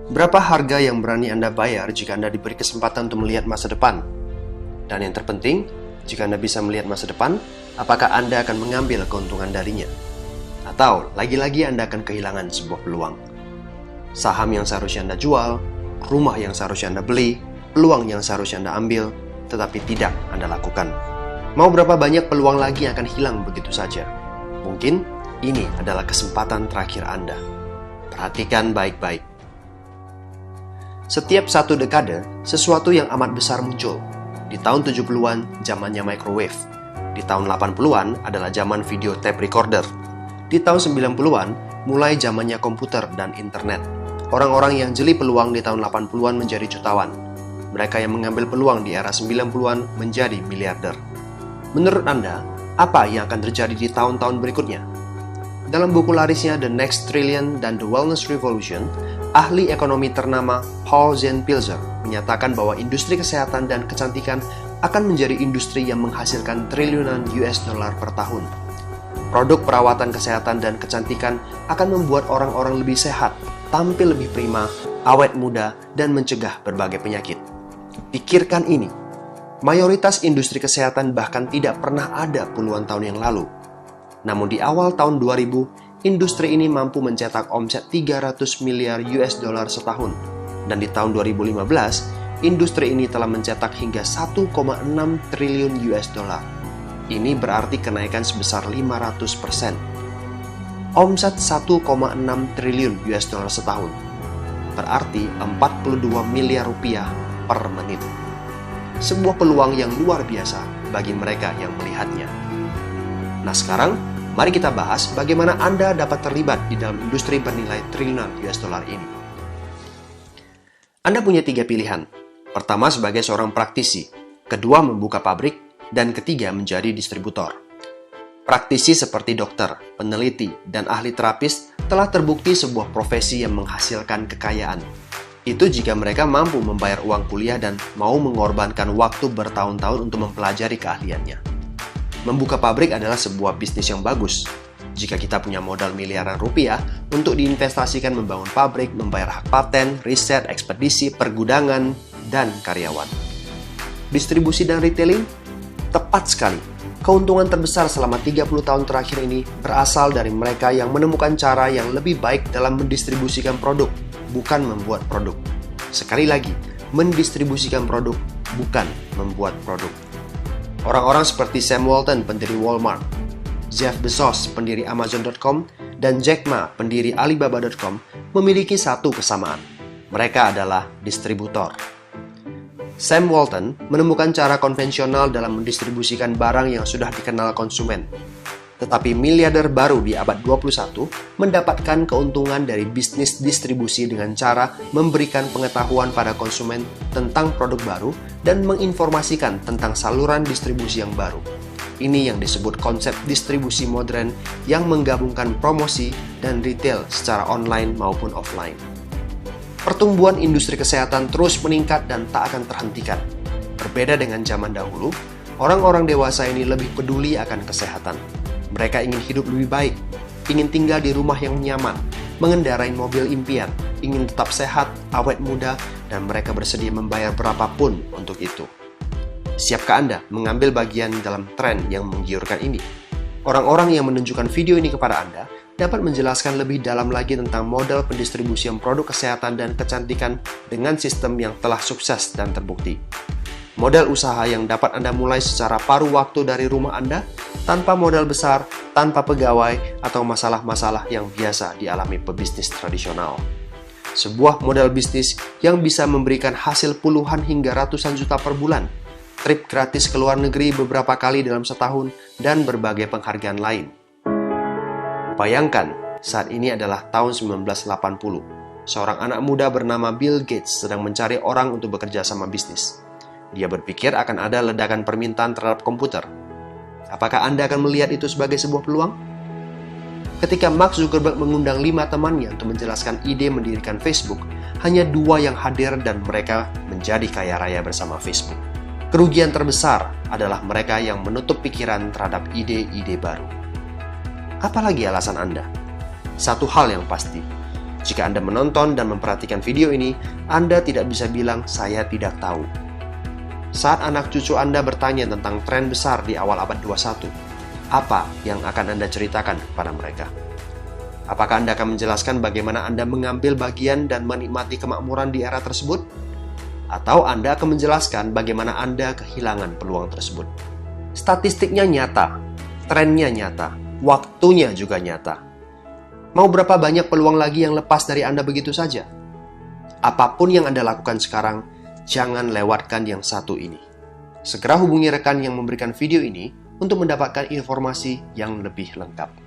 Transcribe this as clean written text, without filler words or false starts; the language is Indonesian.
Berapa harga yang berani Anda bayar jika Anda diberi kesempatan untuk melihat masa depan? Dan yang terpenting, jika Anda bisa melihat masa depan, apakah Anda akan mengambil keuntungan darinya? Atau lagi-lagi Anda akan kehilangan sebuah peluang? Saham yang seharusnya Anda jual, rumah yang seharusnya Anda beli, peluang yang seharusnya Anda ambil, tetapi tidak Anda lakukan. Mau berapa banyak peluang lagi yang akan hilang begitu saja? Mungkin ini adalah kesempatan terakhir Anda. Perhatikan baik-baik. Setiap satu dekade, sesuatu yang amat besar muncul. Di tahun 70-an, zamannya microwave. Di tahun 80-an adalah zaman video tape recorder. Di tahun 90-an, mulai zamannya komputer dan internet. Orang-orang yang jeli peluang di tahun 80-an menjadi jutawan. Mereka yang mengambil peluang di era 90-an menjadi miliarder. Menurut Anda, apa yang akan terjadi di tahun-tahun berikutnya? Dalam buku larisnya The Next Trillion dan The Wellness Revolution, ahli ekonomi ternama Paul Zahn-Pilzer menyatakan bahwa industri kesehatan dan kecantikan akan menjadi industri yang menghasilkan triliunan US dollar per tahun. Produk perawatan kesehatan dan kecantikan akan membuat orang-orang lebih sehat, tampil lebih prima, awet muda, dan mencegah berbagai penyakit. Pikirkan ini, mayoritas industri kesehatan bahkan tidak pernah ada puluhan tahun yang lalu. Namun di awal tahun 2000, industri ini mampu mencetak omset 300 miliar US dollar setahun. Dan di tahun 2015, industri ini telah mencetak hingga 1,6 triliun US dollar. Ini berarti kenaikan sebesar 500%. Omset 1,6 triliun US dollar setahun. Berarti 42 miliar rupiah per menit. Sebuah peluang yang luar biasa bagi mereka yang melihatnya. Nah sekarang, mari kita bahas bagaimana Anda dapat terlibat di dalam industri bernilai triliunan US dollar ini. Anda punya 3 pilihan. Pertama sebagai seorang praktisi, kedua membuka pabrik, dan ketiga menjadi distributor. Praktisi seperti dokter, peneliti, dan ahli terapis telah terbukti sebuah profesi yang menghasilkan kekayaan. Itu jika mereka mampu membayar uang kuliah dan mau mengorbankan waktu bertahun-tahun untuk mempelajari keahliannya. Membuka pabrik adalah sebuah bisnis yang bagus. Jika kita punya modal miliaran rupiah untuk diinvestasikan membangun pabrik, membayar hak paten, riset, ekspedisi, pergudangan, dan karyawan. Distribusi dan retailing? Tepat sekali. Keuntungan terbesar selama 30 tahun terakhir ini berasal dari mereka yang menemukan cara yang lebih baik dalam mendistribusikan produk, bukan membuat produk. Sekali lagi, mendistribusikan produk, bukan membuat produk. Orang-orang seperti Sam Walton, pendiri Walmart, Jeff Bezos, pendiri Amazon.com, dan Jack Ma, pendiri Alibaba.com, memiliki satu kesamaan. Mereka adalah distributor. Sam Walton menemukan cara konvensional dalam mendistribusikan barang yang sudah dikenal konsumen. Tetapi miliarder baru di abad 21 mendapatkan keuntungan dari bisnis distribusi dengan cara memberikan pengetahuan pada konsumen tentang produk baru dan menginformasikan tentang saluran distribusi yang baru. Ini yang disebut konsep distribusi modern yang menggabungkan promosi dan retail secara online maupun offline. Pertumbuhan industri kesehatan terus meningkat dan tak akan terhentikan. Berbeda dengan zaman dahulu, orang-orang dewasa ini lebih peduli akan kesehatan. Mereka ingin hidup lebih baik, ingin tinggal di rumah yang nyaman, mengendarai mobil impian, ingin tetap sehat, awet muda, dan mereka bersedia membayar berapapun untuk itu. Siapkah Anda mengambil bagian dalam tren yang menggiurkan ini? Orang-orang yang menunjukkan video ini kepada Anda dapat menjelaskan lebih dalam lagi tentang model pendistribusian produk kesehatan dan kecantikan dengan sistem yang telah sukses dan terbukti. Model usaha yang dapat Anda mulai secara paruh waktu dari rumah Anda, tanpa modal besar, tanpa pegawai, atau masalah-masalah yang biasa dialami pebisnis tradisional. Sebuah model bisnis yang bisa memberikan hasil puluhan hingga ratusan juta per bulan, trip gratis ke luar negeri beberapa kali dalam setahun, dan berbagai penghargaan lain. Bayangkan, saat ini adalah tahun 1980. Seorang anak muda bernama Bill Gates sedang mencari orang untuk bekerja sama bisnis. Dia berpikir akan ada ledakan permintaan terhadap komputer. Apakah Anda akan melihat itu sebagai sebuah peluang? Ketika Mark Zuckerberg mengundang 5 temannya untuk menjelaskan ide mendirikan Facebook, hanya 2 yang hadir dan mereka menjadi kaya raya bersama Facebook. Kerugian terbesar adalah mereka yang menutup pikiran terhadap ide-ide baru. Apalagi alasan Anda? Satu hal yang pasti, Jika Anda menonton dan memperhatikan video ini, Anda tidak bisa bilang, "Saya tidak tahu." Saat anak cucu Anda bertanya tentang tren besar di awal abad 21, apa yang akan Anda ceritakan kepada mereka? Apakah Anda akan menjelaskan bagaimana Anda mengambil bagian dan menikmati kemakmuran di era tersebut? Atau Anda akan menjelaskan bagaimana Anda kehilangan peluang tersebut? Statistiknya nyata, trennya nyata, waktunya juga nyata. Mau berapa banyak peluang lagi yang lepas dari Anda begitu saja? Apapun yang Anda lakukan sekarang, jangan lewatkan yang satu ini. Segera hubungi rekan yang memberikan video ini untuk mendapatkan informasi yang lebih lengkap.